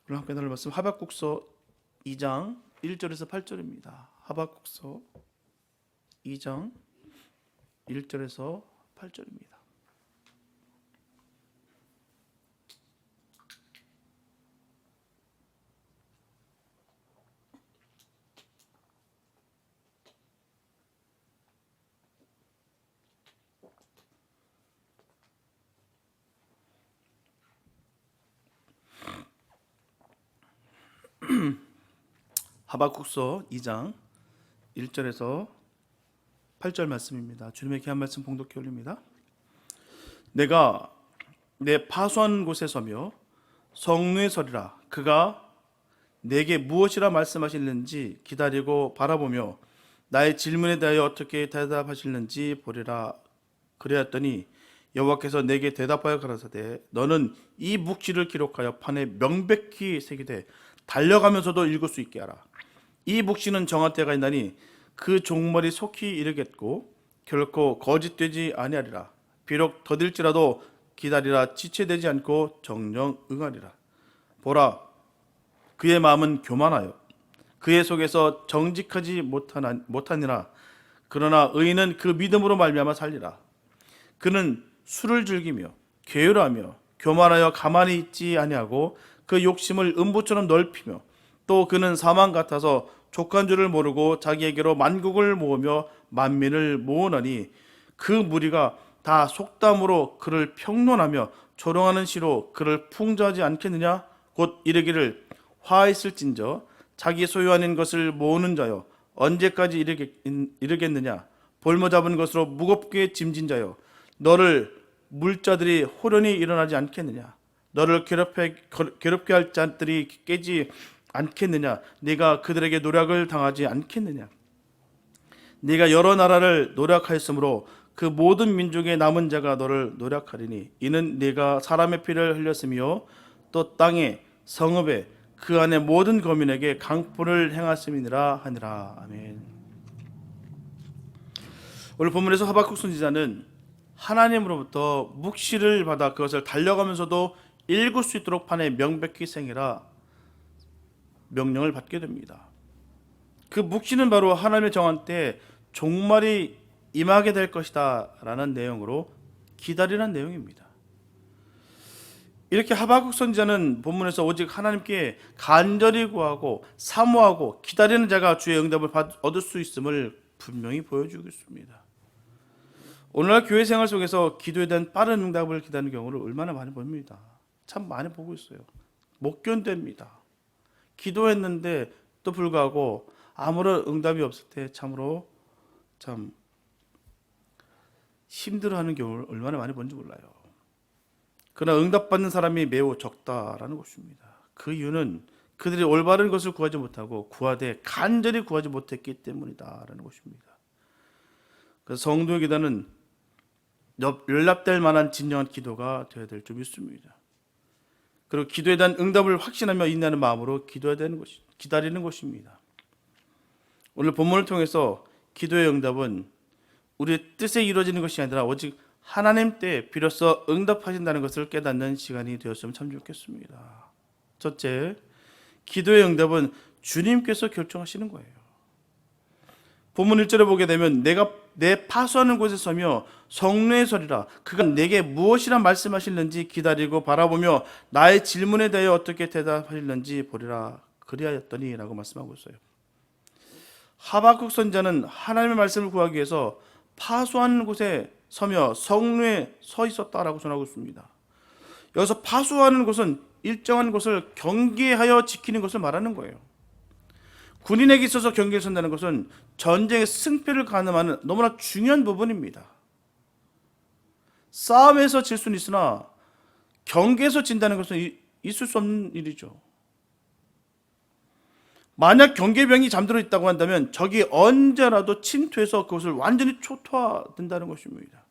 오늘 함께 나눌 말씀 하박국서 2장 1절에서 8절입니다. 하박국서 2장 1절에서 8절입니다. 하박국서 2장 1절에서 8절 말씀입니다. 주님의 귀한 말씀 봉독해 올립니다. 내가 내 파수한 곳에 서며 성루에 서리라. 그가 내게 무엇이라 말씀하실는지 기다리고 바라보며 나의 질문에 대하여 어떻게 대답하실는지 보리라. 그래였더니 여호와께서 내게 대답하여 가라사대 너는 이 묵시를 기록하여 판에 명백히 새기되 달려가면서도 읽을 수 있게 하라. 이 묵시는 정한 때가 있나니 그 종말이 속히 이르겠고 결코 거짓되지 아니하리라. 비록 더딜지라도 기다리라. 지체되지 않고 정령 응하리라. 보라, 그의 마음은 교만하여 그의 속에서 정직하지 못하니라. 그러나 의인은 그 믿음으로 말미암아 살리라. 그는 술을 즐기며 게으르하며 교만하여 가만히 있지 아니하고 그 욕심을 음부처럼 넓히며 또 그는 사망 같아서 족한 줄을 모르고 자기에게로 만국을 모으며 만민을 모으나니 그 무리가 다 속담으로 그를 평론하며 조롱하는 시로 그를 풍조하지 않겠느냐. 곧 이르기를 화있을진저 자기 소유 아닌 것을 모으는 자여 언제까지 이르겠느냐. 볼모 잡은 것으로 무겁게 짐진 자여 너를 물자들이 호련히 일어나지 않겠느냐. 너를 괴롭게 할 자들이 깨지 않겠느냐. 네가 그들에게 노략을 당하지 않겠느냐. 네가 여러 나라를 노략하였으므로 그 모든 민족의 남은 자가 너를 노략하리니 이는 네가 사람의 피를 흘렸으며 또 땅에 성읍에 그 안에 모든 거민에게 강포를 행하심이니라 하니라. 아멘. 오늘 본문에서 하박국 선지자는 하나님으로부터 묵시를 받아 그것을 달려가면서도 읽을 수 있도록 판에 명백히 새기라 명령을 받게 됩니다. 그 묵시는 바로 하나님의 정한 때 종말이 임하게 될 것이다 라는 내용으로 기다리라는 내용입니다. 이렇게 하박국 선지자는 본문에서 오직 하나님께 간절히 구하고 사모하고 기다리는 자가 주의 응답을 얻을 수 있음을 분명히 보여주고 있습니다. 오늘날 교회 생활 속에서 기도에 대한 빠른 응답을 기다리는 경우를 얼마나 많이 봅니다. 참 많이 보고 있어요. 못 견뎌냅니다. 기도했는데 또 불구하고 아무런 응답이 없을 때 참으로 참 힘들어하는 경우를 얼마나 많이 본지 몰라요. 그러나 응답받는 사람이 매우 적다라는 것입니다. 그 이유는 그들이 올바른 것을 구하지 못하고 구하되 간절히 구하지 못했기 때문이다라는 것입니다. 그래서 성도의 기도는 연락될 만한 진정한 기도가 되어야 될 줄 믿습니다. 그리고 기도에 대한 응답을 확신하며 인내하는 마음으로 기도해야 되는 것이 기다리는 것입니다. 오늘 본문을 통해서 기도의 응답은 우리의 뜻에 이루어지는 것이 아니라 오직 하나님 때 비로소 응답하신다는 것을 깨닫는 시간이 되었으면 참 좋겠습니다. 첫째, 기도의 응답은 주님께서 결정하시는 거예요. 본문 1절에 보게 되면 내가 내 파수하는 곳에 서며 성루에 서리라. 그가 내게 무엇이라 말씀하실는지 기다리고 바라보며 나의 질문에 대하여 어떻게 대답하실는지 보리라. 그리하였더니 라고 말씀하고 있어요. 하박국 선지자는 하나님의 말씀을 구하기 위해서 파수하는 곳에 서며 성루에 서 있었다라고 전하고 있습니다. 여기서 파수하는 곳은 일정한 곳을 경계하여 지키는 것을 말하는 거예요. 군인에게 있어서 경계에 선다는 것은 전쟁의 승패를 가늠하는 너무나 중요한 부분입니다. 싸움에서 질 수는 있으나 경계에서 진다는 것은 있을 수 없는 일이죠. 만약 경계병이 잠들어 있다고 한다면 적이 언제라도 침투해서 그것을 완전히 초토화된다는 것입니다.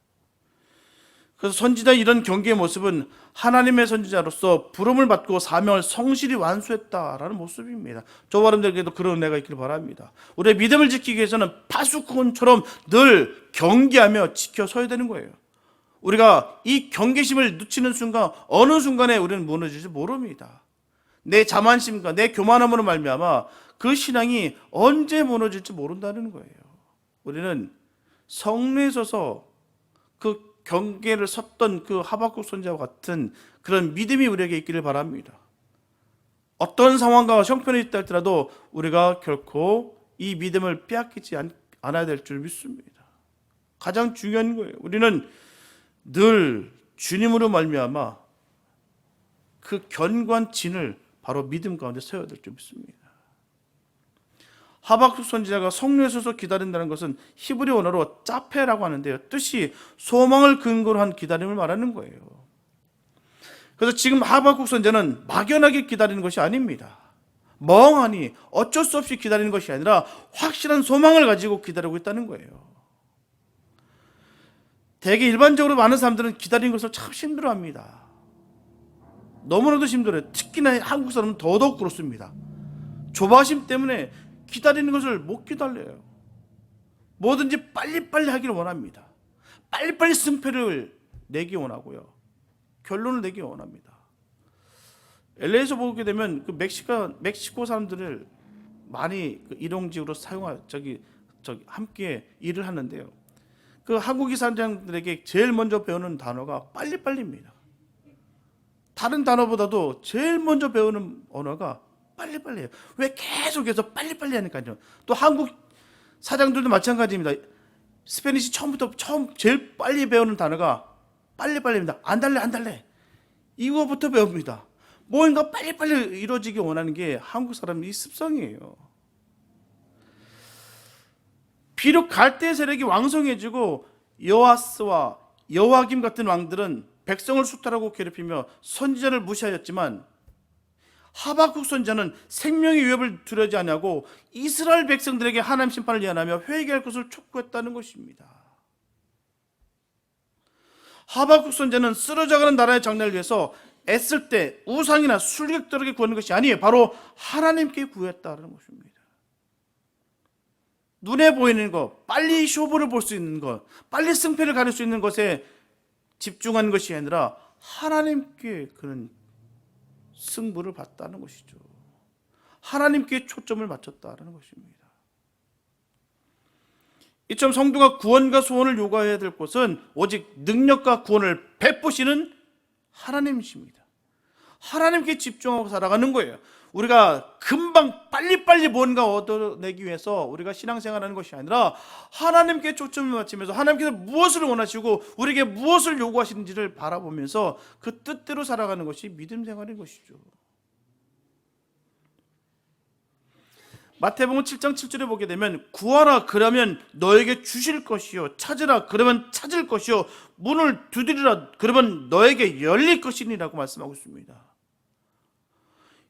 그래서 선지자 이런 경계의 모습은 하나님의 선지자로서 부름을 받고 사명을 성실히 완수했다라는 모습입니다. 저와 여러분들에게도 그런 은혜가 있기를 바랍니다. 우리의 믿음을 지키기 위해서는 파수꾼처럼 늘 경계하며 지켜서야 되는 거예요. 우리가 이 경계심을 놓치는 순간 어느 순간에 우리는 무너질지 모릅니다. 내 자만심과 내 교만함으로 말미암아 그 신앙이 언제 무너질지 모른다는 거예요. 우리는 성례에 서서 그 경계를 섰던 그 하박국 선지자와 같은 그런 믿음이 우리에게 있기를 바랍니다. 어떤 상황과 형편에 있다 할지라도 우리가 결코 이 믿음을 빼앗기지 않아야 될 줄 믿습니다. 가장 중요한 거예요. 우리는 늘 주님으로 말미암아 그 견고한 진을 바로 믿음 가운데 세워야 될 줄 믿습니다. 하박국 선지자가 성령에 서서 기다린다는 것은 히브리 언어로 짜페라고 하는데요, 뜻이 소망을 근거로 한 기다림을 말하는 거예요. 그래서 지금 하박국 선지자는 막연하게 기다리는 것이 아닙니다. 멍하니 어쩔 수 없이 기다리는 것이 아니라 확실한 소망을 가지고 기다리고 있다는 거예요. 대개 일반적으로 많은 사람들은 기다리는 것을 참 힘들어합니다. 너무나도 힘들어요. 특히나 한국 사람은 더더욱 그렇습니다. 조바심 때문에 기다리는 것을 못 기다려요. 뭐든지 빨리빨리 하기를 원합니다. 빨리빨리 승패를 내기 원하고요, 결론을 내기 원합니다. LA에서 보게 되면 그 멕시코 사람들을 많이 그 일용직으로 함께 일을 하는데요, 그 한국인 사람들에게 제일 먼저 배우는 단어가 빨리빨리입니다. 다른 단어보다도 제일 먼저 배우는 언어가 빨리빨리예요. 왜 계속해서 빨리빨리 하니까요. 또 한국 사장들도 마찬가지입니다. 스페니시 처음 제일 빨리 배우는 단어가 빨리빨리입니다. 안 달래. 이거부터 배웁니다. 뭔가 빨리빨리 이루어지기 원하는 게 한국 사람의 습성이에요. 비록 갈대 세력이 왕성해지고 여호아스와 여호아김 같은 왕들은 백성을 수탈하고 괴롭히며 선지자를 무시하였지만 하박국 선지자는 생명의 위협을 두려워하지 아니하고 이스라엘 백성들에게 하나님 심판을 예언하며 회개할 것을 촉구했다는 것입니다. 하박국 선지자는 쓰러져가는 나라의 장래를 위해서 애쓸 때 우상이나 술객들에게 구하는 것이 아니에요. 바로 하나님께 구했다는 것입니다. 눈에 보이는 것, 빨리 쇼부를 볼 수 있는 것, 빨리 승패를 가릴 수 있는 것에 집중하는 것이 아니라 하나님께 그는 승부를 봤다는 것이죠. 하나님께 초점을 맞췄다는 것입니다. 이처럼 성도가 구원과 소원을 요구해야 될 것은 오직 능력과 구원을 베푸시는 하나님이십니다. 하나님께 집중하고 살아가는 거예요. 우리가 금방 빨리빨리 뭔가 얻어내기 위해서 우리가 신앙생활하는 것이 아니라 하나님께 초점을 맞추면서 하나님께서 무엇을 원하시고 우리에게 무엇을 요구하시는지를 바라보면서 그 뜻대로 살아가는 것이 믿음 생활인 것이죠. 마태복음 7장 7절에 보게 되면 구하라 그러면 너에게 주실 것이요, 찾으라 그러면 찾을 것이요, 문을 두드리라 그러면 너에게 열릴 것이니라고 말씀하고 있습니다.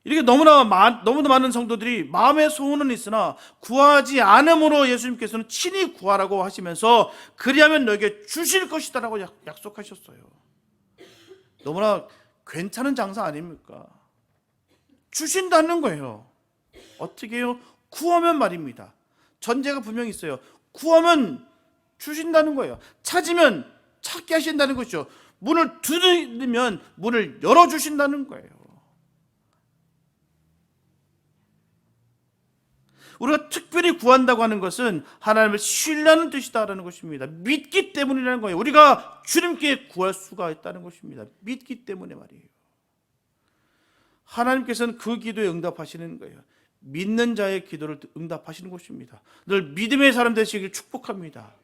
이렇게 너무나 많은 성도들이 마음의 소원은 있으나 구하지 않음으로 예수님께서는 친히 구하라고 하시면서 그리하면 너에게 주실 것이다라고 약속하셨어요. 너무나 괜찮은 장사 아닙니까? 주신다는 거예요. 어떻게 해요? 구하면 말입니다. 전제가 분명히 있어요. 구하면 주신다는 거예요. 찾으면 찾게 하신다는 것이죠. 문을 두드리면 문을 열어주신다는 거예요. 우리가 특별히 구한다고 하는 것은 하나님을 신뢰하는 뜻이다라는 것입니다. 믿기 때문이라는 거예요. 우리가 주님께 구할 수가 있다는 것입니다. 믿기 때문에 말이에요. 하나님께서는 그 기도에 응답하시는 거예요. 믿는 자의 기도를 응답하시는 것입니다. 늘 믿음의 사람 되시길 축복합니다.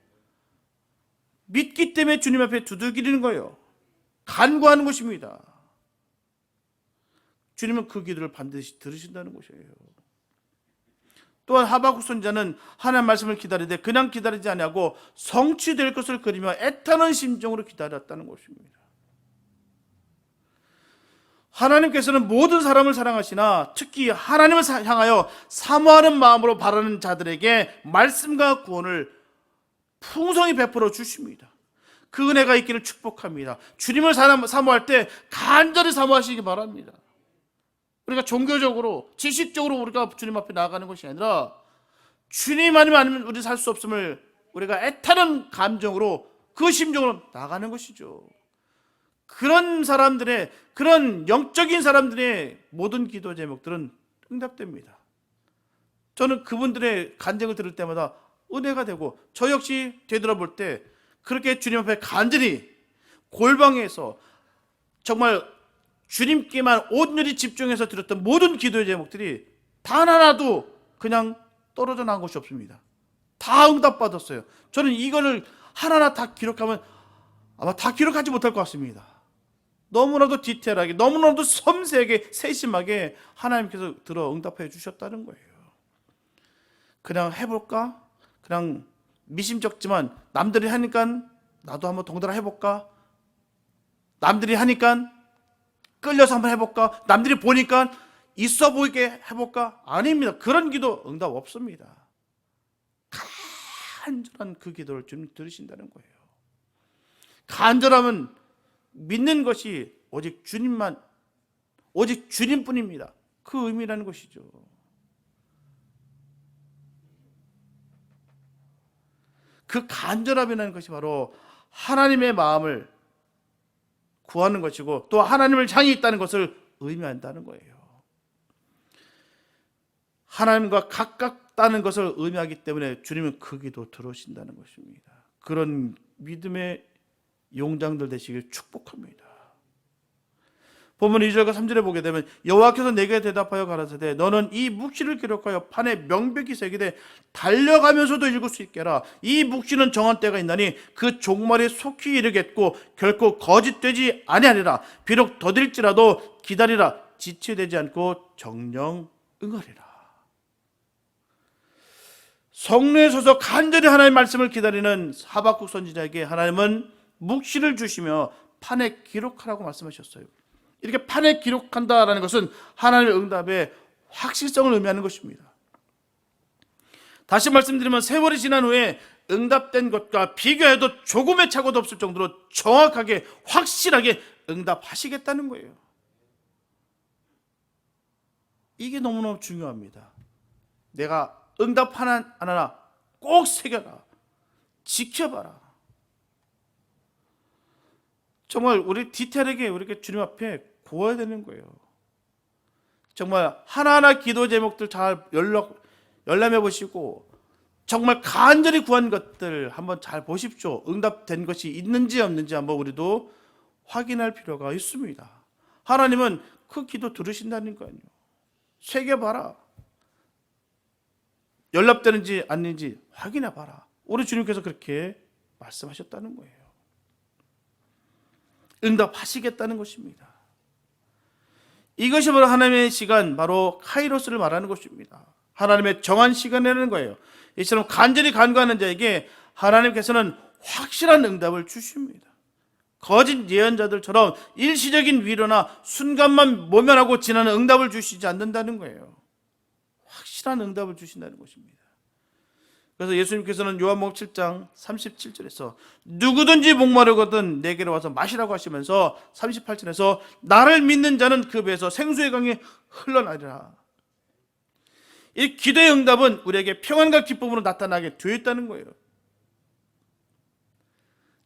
믿기 때문에 주님 앞에 두들기는 거예요. 간구하는 것입니다. 주님은 그 기도를 반드시 들으신다는 것이에요. 또한 하박국 선지자는 하나님의 말씀을 기다리되 그냥 기다리지 아니하고 성취될 것을 그리며 애타는 심정으로 기다렸다는 것입니다. 하나님께서는 모든 사람을 사랑하시나 특히 하나님을 향하여 사모하는 마음으로 바라는 자들에게 말씀과 구원을 풍성히 베풀어 주십니다. 그 은혜가 있기를 축복합니다. 주님을 사모할 때 간절히 사모하시기 바랍니다. 우리가 종교적으로 지식적으로 우리가 주님 앞에 나아가는 것이 아니라 주님 아니면 우리 살 수 없음을 우리가 애타는 감정으로 그 심정으로 나가는 것이죠. 그런 사람들의, 그런 영적인 사람들의 모든 기도 제목들은 응답됩니다. 저는 그분들의 간증을 들을 때마다 은혜가 되고, 저 역시 되돌아볼 때 그렇게 주님 앞에 간절히 골방에서 정말 주님께만 온전히 집중해서 드렸던 모든 기도의 제목들이 단 하나도 그냥 떨어져 나간 것이 없습니다. 다 응답받았어요. 저는 이거를 하나하나 다 기록하면 아마 다 기록하지 못할 것 같습니다. 너무나도 디테일하게, 너무나도 섬세하게, 세심하게 하나님께서 들어 응답해 주셨다는 거예요. 그냥 해볼까? 그냥 미심쩍지만 남들이 하니까 나도 한번 동달아 해볼까? 남들이 하니까 끌려서 한번 해볼까? 남들이 보니까 있어 보이게 해볼까? 아닙니다. 그런 기도 응답 없습니다. 간절한 그 기도를 주님 들으신다는 거예요. 간절함은 믿는 것이 오직 주님만, 오직 주님뿐입니다. 그 의미라는 것이죠. 그 간절함이라는 것이 바로 하나님의 마음을 구하는 것이고, 또 하나님을 향해 있다는 것을 의미한다는 거예요. 하나님과 가깝다는 것을 의미하기 때문에 주님은 그 기도 들으신다는 것입니다. 그런 믿음의 용장들 되시길 축복합니다. 본문 2절과 3절에 보게 되면 여호와께서 내게 대답하여 가라사대 너는 이 묵시를 기록하여 판에 명백히 새기되 달려가면서도 읽을 수 있게 하라. 이 묵시는 정한 때가 있나니 그 종말이 속히 이르겠고 결코 거짓되지 아니하리라. 비록 더딜지라도 기다리라. 지체되지 않고 정령 응하리라. 성례에 서서 간절히 하나님의 말씀을 기다리는 하박국 선지자에게 하나님은 묵시를 주시며 판에 기록하라고 말씀하셨어요. 이렇게 판에 기록한다라는 것은 하나님의 응답의 확실성을 의미하는 것입니다. 다시 말씀드리면 세월이 지난 후에 응답된 것과 비교해도 조금의 착오도 없을 정도로 정확하게 확실하게 응답하시겠다는 거예요. 이게 너무너무 중요합니다. 내가 응답 하나 꼭 새겨라. 지켜봐라. 정말 우리 디테일하게 이렇게 주님 앞에 구해야 되는 거예요. 정말 하나하나 기도 제목들 잘 열람해 보시고 정말 간절히 구한 것들 한번 잘 보십시오. 응답된 것이 있는지 없는지 한번 우리도 확인할 필요가 있습니다. 하나님은 그 기도 들으신다는 거예요. 새겨봐라. 연락되는지 아닌지 확인해 봐라. 우리 주님께서 그렇게 말씀하셨다는 거예요. 응답하시겠다는 것입니다. 이것이 바로 하나님의 시간, 바로 카이로스를 말하는 것입니다. 하나님의 정한 시간이라는 거예요. 이처럼 간절히 간구하는 자에게 하나님께서는 확실한 응답을 주십니다. 거짓 예언자들처럼 일시적인 위로나 순간만 모면하고 지나는 응답을 주시지 않는다는 거예요. 확실한 응답을 주신다는 것입니다. 그래서 예수님께서는 요한복음 7장 37절에서 누구든지 목마르거든 내게로 와서 마시라고 하시면서 38절에서 나를 믿는 자는 그 배에서 생수의 강이 흘러나리라. 이 기도의 응답은 우리에게 평안과 기쁨으로 나타나게 되어 있다는 거예요.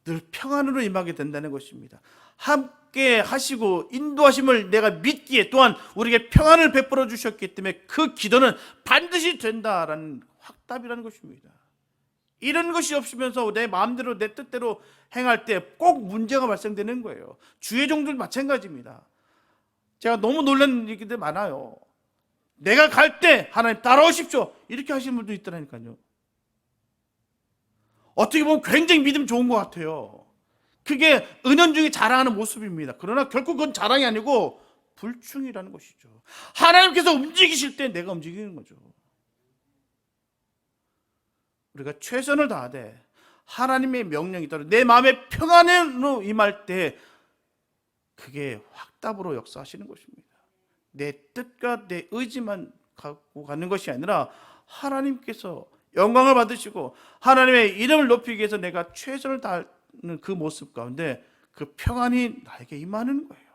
늘 평안으로 임하게 된다는 것입니다. 함께 하시고 인도하심을 내가 믿기에 또한 우리에게 평안을 베풀어 주셨기 때문에 그 기도는 반드시 된다라는 확답이라는 것입니다. 이런 것이 없으면서 내 마음대로 내 뜻대로 행할 때 꼭 문제가 발생되는 거예요. 주의 종들 마찬가지입니다. 제가 너무 놀란 얘기들 많아요. 내가 갈 때 하나님 따라오십시오 이렇게 하시는 분도 있더라니까요. 어떻게 보면 굉장히 믿음 좋은 것 같아요. 그게 은연중에 자랑하는 모습입니다. 그러나 결국 그건 자랑이 아니고 불충이라는 것이죠. 하나님께서 움직이실 때 내가 움직이는 거죠. 우리가 최선을 다하되 하나님의 명령이 따라 내 마음의 평안으로 임할 때 그게 확답으로 역사하시는 것입니다. 내 뜻과 내 의지만 갖고 가는 것이 아니라 하나님께서 영광을 받으시고 하나님의 이름을 높이기 위해서 내가 최선을 다하는 그 모습 가운데 그 평안이 나에게 임하는 거예요.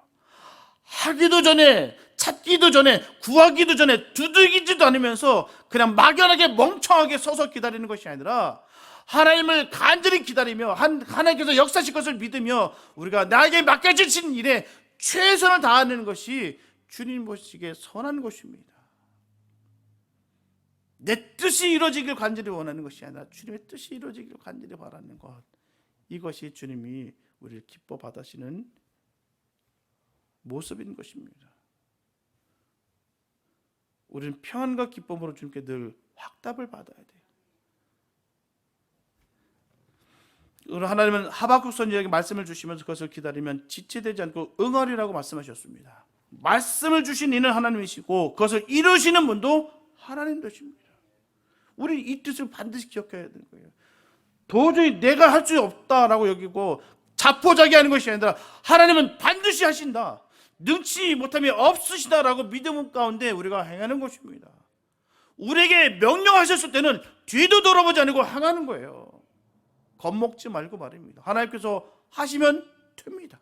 하기도 전에, 찾기도 전에, 구하기도 전에 두들기지도 않으면서 그냥 막연하게 멍청하게 서서 기다리는 것이 아니라 하나님을 간절히 기다리며 하나님께서 역사하실 것을 믿으며 우리가 나에게 맡겨주신 일에 최선을 다하는 것이 주님 보시기에 선한 것입니다. 내 뜻이 이루어지길 간절히 원하는 것이 아니라 주님의 뜻이 이루어지길 간절히 바라는 것, 이것이 주님이 우리를 기뻐 받으시는 모습인 것입니다. 우리는 평안과 기쁨으로 주님께 늘 확답을 받아야 돼요. 오늘 하나님은 하박국 선지자에게 말씀을 주시면서 그것을 기다리면 지체되지 않고 응하리라고 말씀하셨습니다. 말씀을 주신 이는 하나님이시고 그것을 이루시는 분도 하나님 되십니다. 우리 이 뜻을 반드시 기억해야 되는 거예요. 도저히 내가 할 수 없다라고 여기고 자포자기하는 것이 아니라 하나님은 반드시 하신다, 능치 못함이 없으시다라고 믿음 가운데 우리가 행하는 것입니다. 우리에게 명령하셨을 때는 뒤도 돌아보지 않고 행하는 거예요. 겁먹지 말고 말입니다. 하나님께서 하시면 됩니다.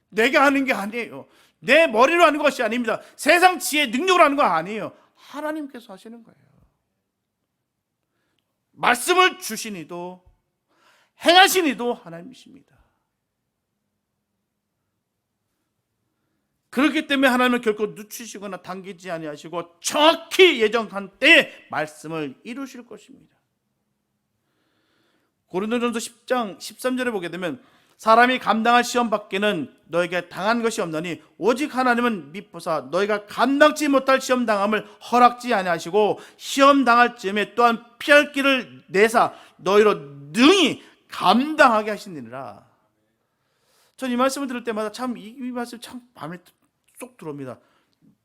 내가 하는 게 아니에요. 내 머리로 하는 것이 아닙니다. 세상 지혜 능력으로 하는 거 아니에요. 하나님께서 하시는 거예요. 말씀을 주시니도 행하시니도 하나님이십니다. 그렇기 때문에 하나님은 결코 늦추시거나 당기지 아니하시고 정확히 예정한 때에 말씀을 이루실 것입니다. 고린도전서 10장 13절에 보게 되면 사람이 감당할 시험 밖에는 너에게 당한 것이 없나니 오직 하나님은 미쁘사 너희가 감당치 못할 시험 당함을 허락지 아니하시고 시험 당할 즈음에 또한 피할 길을 내사 너희로 능히 감당하게 하시느니라. 전 이 말씀을 들을 때마다 참 이 말씀 참 마음에 쏙 들어옵니다.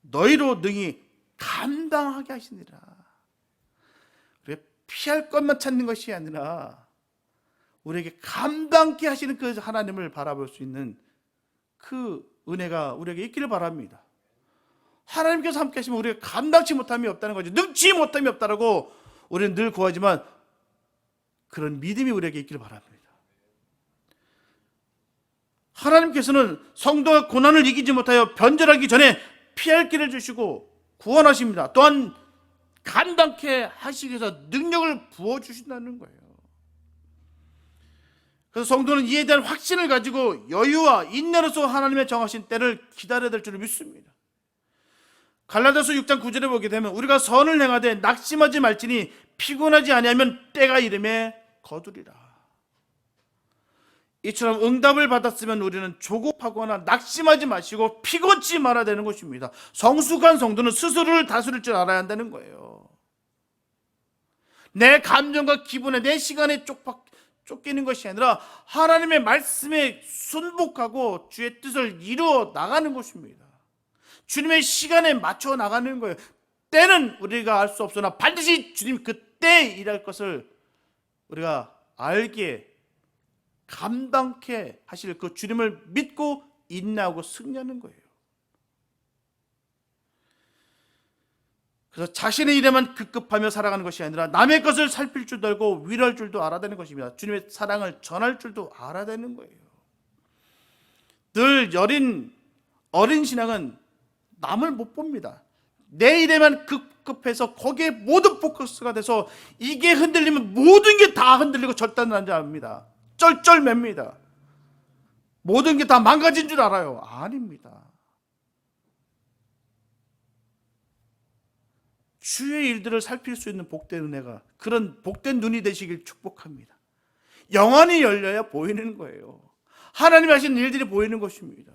너희로 능히 감당하게 하시느니라. 그래, 피할 것만 찾는 것이 아니라 우리에게 감당케 하시는 그 하나님을 바라볼 수 있는 그 은혜가 우리에게 있기를 바랍니다. 하나님께서 함께 하시면 우리가 감당치 못함이 없다는 거죠. 능치 못함이 없다라고 우리는 늘 구하지만 그런 믿음이 우리에게 있기를 바랍니다. 하나님께서는 성도가 고난을 이기지 못하여 변절하기 전에 피할 길을 주시고 구원하십니다. 또한 감당케 하시기 위해서 능력을 부어주신다는 거예요. 그래서 성도는 이에 대한 확신을 가지고 여유와 인내로서 하나님의 정하신 때를 기다려야 될 줄 믿습니다. 갈라디아서 6장 9절에 보게 되면 우리가 선을 행하되 낙심하지 말지니 피곤하지 아니하면 때가 이름에 거두리라. 이처럼 응답을 받았으면 우리는 조급하거나 낙심하지 마시고 피곤치 말아야 되는 것입니다. 성숙한 성도는 스스로를 다스릴 줄 알아야 한다는 거예요. 내 감정과 기분에 내 시간에 쫓기는 것이 아니라 하나님의 말씀에 순복하고 주의 뜻을 이루어 나가는 것입니다. 주님의 시간에 맞춰 나가는 거예요. 때는 우리가 알 수 없으나 반드시 주님 그때 일할 것을 우리가 알게 감당케 하실 그 주님을 믿고 인내하고 승리하는 거예요. 그래서 자신의 일에만 급급하며 살아가는 것이 아니라 남의 것을 살필 줄도 알고 위로할 줄도 알아야 되는 것입니다. 주님의 사랑을 전할 줄도 알아야 되는 거예요. 늘 어린 신앙은 남을 못 봅니다. 내 일에만 급급해서 거기에 모든 포커스가 돼서 이게 흔들리면 모든 게 다 흔들리고 절단하는 줄 압니다. 쩔쩔맵니다. 모든 게 다 망가진 줄 알아요. 아닙니다. 주의 일들을 살필 수 있는 복된 은혜가 그런 복된 눈이 되시길 축복합니다. 영안이 열려야 보이는 거예요. 하나님이 하시는 일들이 보이는 것입니다.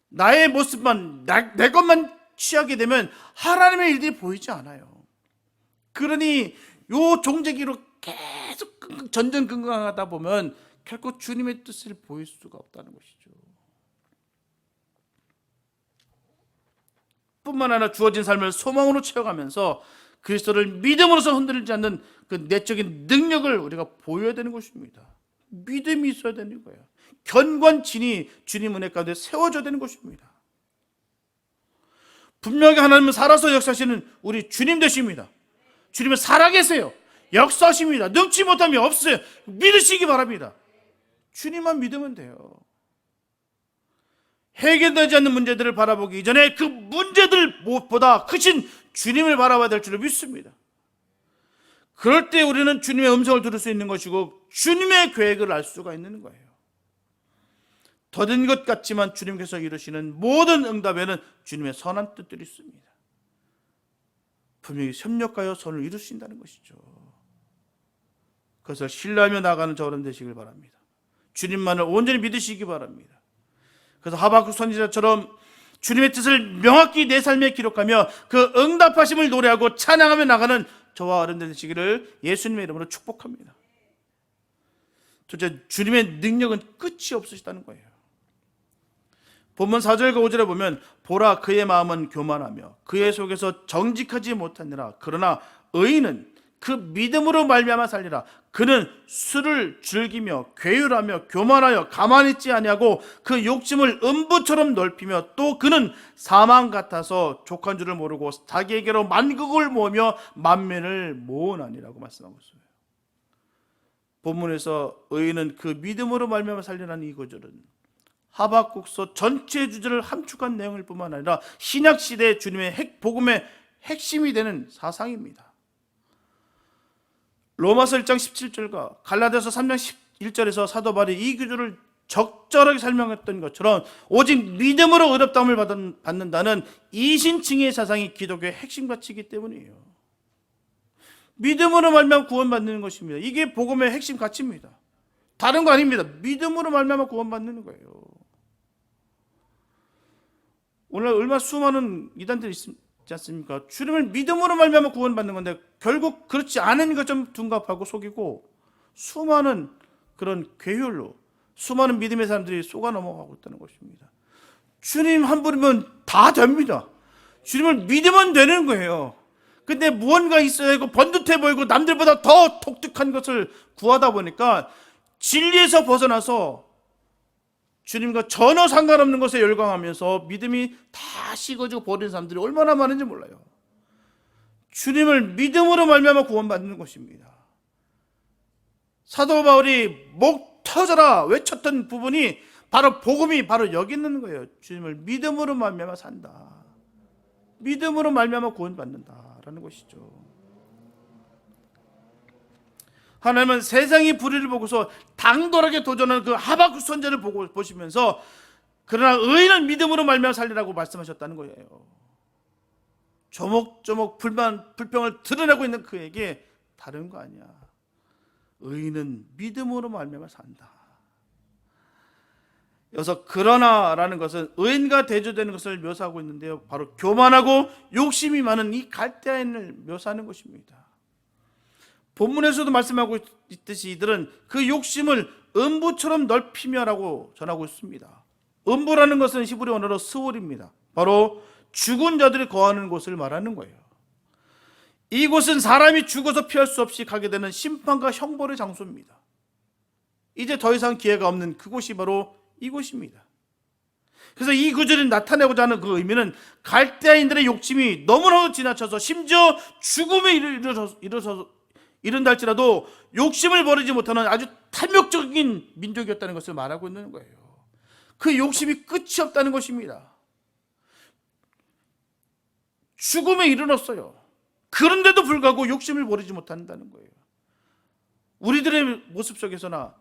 나의 모습만 내 것만 취하게 되면 하나님의 일들이 보이지 않아요. 그러니 요 종재기로 계속 전전긍긍하다 보면 결코 주님의 뜻을 보일 수가 없다는 것이죠. 뿐만 아니라 주어진 삶을 소망으로 채워가면서 그리스도를 믿음으로서 흔들리지 않는 그 내적인 능력을 우리가 보여야 되는 것입니다. 믿음이 있어야 되는 거예요. 견관진이 주님 은혜 가운데 세워져야 되는 것입니다. 분명히 하나님은 살아서 역사하시는 우리 주님 되십니다. 주님은 살아계세요. 역사하십니다. 능치 못함이 없어요. 믿으시기 바랍니다. 주님만 믿으면 돼요. 해결되지 않는 문제들을 바라보기 이전에 그 문제들 무엇보다 크신 주님을 바라봐야 될 줄을 믿습니다. 그럴 때 우리는 주님의 음성을 들을 수 있는 것이고 주님의 계획을 알 수가 있는 거예요. 더딘 것 같지만 주님께서 이루시는 모든 응답에는 주님의 선한 뜻들이 있습니다. 분명히 협력하여 선을 이루신다는 것이죠. 그것을 신뢰하며 나가는 저런 되시길 바랍니다. 주님만을 온전히 믿으시기 바랍니다. 그래서 하박국 선지자처럼 주님의 뜻을 명확히 내 삶에 기록하며 그 응답하심을 노래하고 찬양하며 나가는 저와 어른들 되시기를 예수님의 이름으로 축복합니다. 둘째, 주님의 능력은 끝이 없으시다는 거예요. 본문 4절과 5절에 보면 보라 그의 마음은 교만하며 그의 속에서 정직하지 못하니라. 그러나 의인은 그 믿음으로 말미암아 살리라. 그는 술을 즐기며 괴율하며 교만하여 가만히 있지 아니하고 그 욕심을 음부처럼 넓히며 또 그는 사망 같아서 족한 줄을 모르고 자기에게로 만국을 모으며 만민을 모으나니라고 말씀하고 있어요. 본문에서 의인은 그 믿음으로 말미암아 살리라는 이 구절은 하박국서 전체 주제를 함축한 내용일 뿐만 아니라 신약 시대 주님의 복음의 핵심이 되는 사상입니다. 로마서 1장 17절과 갈라디아서 3장 11절에서 사도 바울이 이 구절을 적절하게 설명했던 것처럼 오직 믿음으로 의롭다함을 받는다는 이신칭의 사상이 기독교의 핵심 가치이기 때문이에요. 믿음으로 말미암아 구원받는 것입니다. 이게 복음의 핵심 가치입니다. 다른 거 아닙니다. 믿음으로 말미암아 구원받는 거예요. 오늘 얼마나 수많은 이단들이 있지 않습니까? 주님을 믿음으로 말미암아 구원받는 건데 결국 그렇지 않은 것 좀 둔갑하고 속이고 수많은 그런 괴율로 수많은 믿음의 사람들이 속아 넘어가고 있다는 것입니다. 주님 한 분이면 다 됩니다. 주님을 믿으면 되는 거예요. 근데 무언가 있어야 하고 번듯해 보이고 남들보다 더 독특한 것을 구하다 보니까 진리에서 벗어나서 주님과 전혀 상관없는 것에 열광하면서 믿음이 다 식어지고 버리는 사람들이 얼마나 많은지 몰라요. 주님을 믿음으로 말미암아 구원받는 것입니다. 사도 바울이 목 터져라 외쳤던 부분이 바로 복음이 바로 여기 있는 거예요. 주님을 믿음으로 말미암아 산다. 믿음으로 말미암아 구원받는다라는 것이죠. 하나님은 세상이 불의를 보고서 당돌하게 도전하는 그 하박국 선지자를 보시면서 그러나 의인은 믿음으로 말미암아 살리라고 말씀하셨다는 거예요. 조목조목 불평을 드러내고 있는 그에게 다른 거 아니야. 의인은 믿음으로 말미암아 산다. 여기서 그러나라는 것은 의인과 대조되는 것을 묘사하고 있는데요. 바로 교만하고 욕심이 많은 이 갈대아인을 묘사하는 것입니다. 본문에서도 말씀하고 있듯이 이들은 그 욕심을 음부처럼 넓히며라고 전하고 있습니다. 음부라는 것은 히브리 언어로 스월입니다. 바로 죽은 자들이 거하는 곳을 말하는 거예요. 이곳은 사람이 죽어서 피할 수 없이 가게 되는 심판과 형벌의 장소입니다. 이제 더 이상 기회가 없는 그곳이 바로 이곳입니다. 그래서 이 구절이 나타내고자 하는 그 의미는 갈대아인들의 욕심이 너무나도 지나쳐서 심지어 죽음에 이른다 할지라도 욕심을 버리지 못하는 아주 탐욕적인 민족이었다는 것을 말하고 있는 거예요. 그 욕심이 끝이 없다는 것입니다. 죽음에 이르렀어요. 그런데도 불구하고 욕심을 버리지 못한다는 거예요. 우리들의 모습 속에서나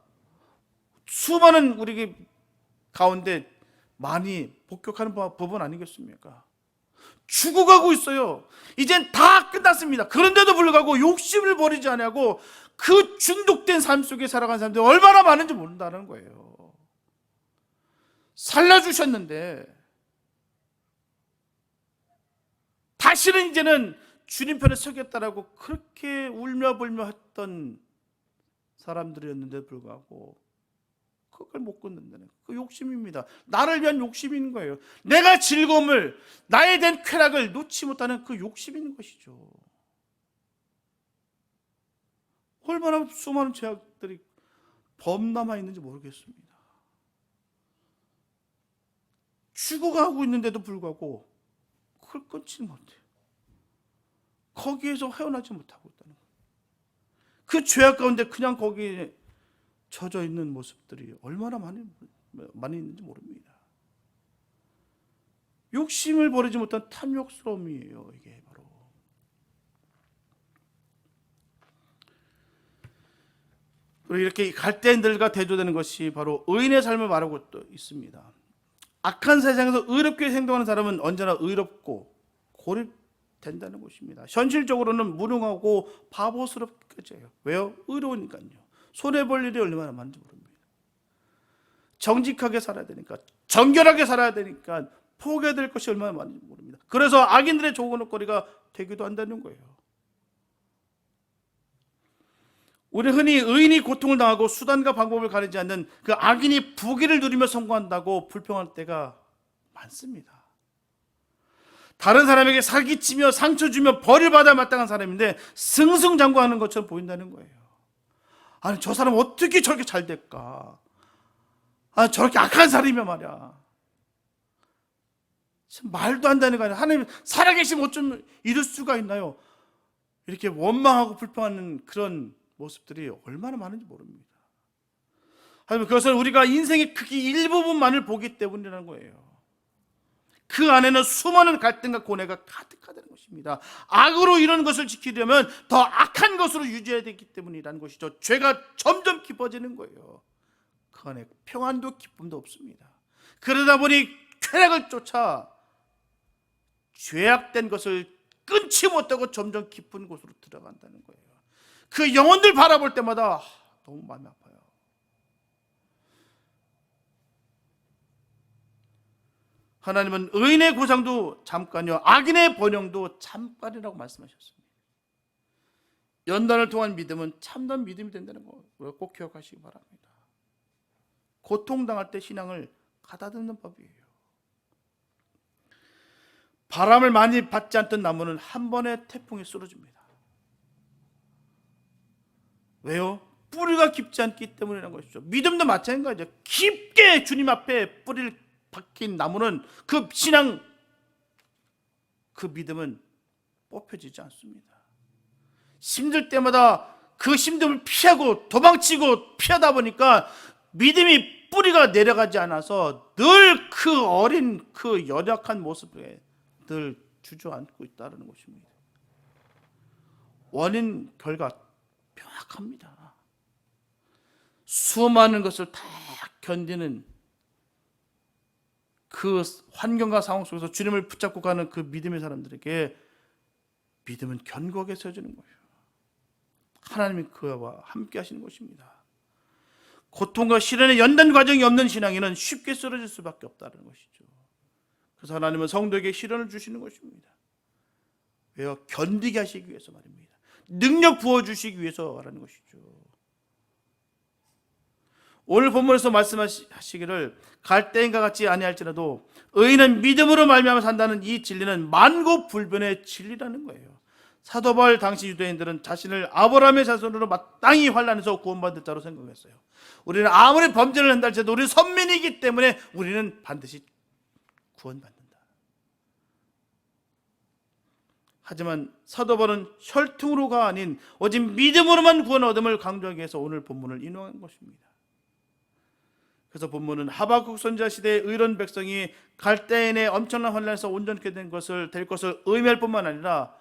수많은 우리 가운데 많이 복격하는 법은 아니겠습니까? 죽어가고 있어요. 이젠 다 끝났습니다. 그런데도 불구하고 욕심을 버리지 않고 그 중독된 삶 속에 살아가는 사람들이 얼마나 많은지 모른다는 거예요. 살려주셨는데 다시는 이제는 주님 편에 서겠다라고 그렇게 울며불며 했던 사람들이었는데도 불구하고 그걸 못 끊는다는 그 욕심입니다. 나를 위한 욕심인 거예요. 내가 즐거움을 나에 대한 쾌락을 놓지 못하는 그 욕심이 있는 것이죠. 얼마나 수많은 죄악들이 범람아 있는지 모르겠습니다. 죽어가고 있는데도 불구하고 그걸 끊지 못해요. 거기에서 헤어나지 못하고 있다는 거예요. 그 죄악 가운데 그냥 거기에 젖어 있는 모습들이 얼마나 많이 있는지 모릅니다. 욕심을 버리지 못한 탐욕스러움이에요. 이게 바로. 그리고 이렇게 갈대인들과 대조되는 것이 바로 의인의 삶을 말하고 또 있습니다. 악한 세상에서 의롭게 행동하는 사람은 언제나 의롭고 고립된다는 것입니다. 현실적으로는 무능하고 바보스럽게져요. 왜요? 의로우니까요. 손해볼 일이 얼마나 많은지 모릅니다. 정직하게 살아야 되니까, 정결하게 살아야 되니까 포기될 것이 얼마나 많은지 모릅니다. 그래서 악인들의 조거노거리가 되기도 한다는 거예요. 우리 흔히 의인이 고통을 당하고 수단과 방법을 가리지 않는 그 악인이 부귀를 누리며 성공한다고 불평할 때가 많습니다. 다른 사람에게 사기치며 상처 주며 벌을 받아 마땅한 사람인데 승승장구하는 것처럼 보인다는 거예요. 아니, 저 사람 어떻게 저렇게 잘 될까? 아, 저렇게 악한 사람이면 말이야. 말도 안 되는 거 아니야. 하나님 살아계시면 어쩜 이럴 수가 있나요? 이렇게 원망하고 불평하는 그런 모습들이 얼마나 많은지 모릅니다. 하지만 그것은 우리가 인생의 크기 일부분만을 보기 때문이라는 거예요. 그 안에는 수많은 갈등과 고뇌가 가득하다는 것입니다. 악으로 이런 것을 지키려면 더 악한 것으로 유지해야 되기 때문이라는 것이죠. 죄가 점점 깊어지는 거예요. 그 안에 평안도 기쁨도 없습니다. 그러다 보니 쾌락을 쫓아 죄악된 것을 끊지 못하고 점점 깊은 곳으로 들어간다는 거예요. 그 영혼들 바라볼 때마다 너무 마음이 아파요. 하나님은 의인의 고상도 잠깐이요, 악인의 번영도 잠깐이라고 말씀하셨습니다. 연단을 통한 믿음은 참된 믿음이 된다는 거 꼭 기억하시기 바랍니다. 고통당할 때 신앙을 가다듬는 법이에요. 바람을 많이 받지 않던 나무는 한 번의 태풍에 쓰러집니다. 왜요? 뿌리가 깊지 않기 때문이라는 것이죠. 믿음도 마찬가지죠. 깊게 주님 앞에 뿌리를 박힌 나무는 그 신앙, 그 믿음은 뽑혀지지 않습니다. 힘들 때마다 그 힘듦을 피하고 도망치고 피하다 보니까 믿음이 뿌리가 내려가지 않아서 늘 그 어린 그 연약한 모습에 늘 주저앉고 있다는 것입니다. 원인 결과 명확합니다. 수많은 것을 다 견디는 그 환경과 상황 속에서 주님을 붙잡고 가는 그 믿음의 사람들에게 믿음은 견고하게 세워지는 거예요. 하나님이 그와 함께 하시는 것입니다. 고통과 시련의 연단 과정이 없는 신앙인은 쉽게 쓰러질 수밖에 없다는 것이죠. 그래서 하나님은 성도에게 시련을 주시는 것입니다. 왜요? 견디게 하시기 위해서 말입니다. 능력 부어주시기 위해서라는 것이죠. 오늘 본문에서 말씀하시기를 갈대인과 같지 아니할지라도 의인은 믿음으로 말미암아 산다는 이 진리는 만고불변의 진리라는 거예요. 사도 바울 당시 유대인들은 자신을 아브라함의 자손으로 마땅히 환난에서 구원받을 자로 생각했어요. 우리는 아무리 범죄를 한다 할지라도 우리는 선민이기 때문에 우리는 반드시 구원받는다. 하지만 사도 바울은 혈통으로가 아닌 오직 믿음으로만 구원 얻음을 강조하기 위해서 오늘 본문을 인용한 것입니다. 그래서 본문은 하박국 선지자 시대의 의로운 백성이 갈대인의 엄청난 환난에서 온전케 될 것을 의미할 뿐만 아니라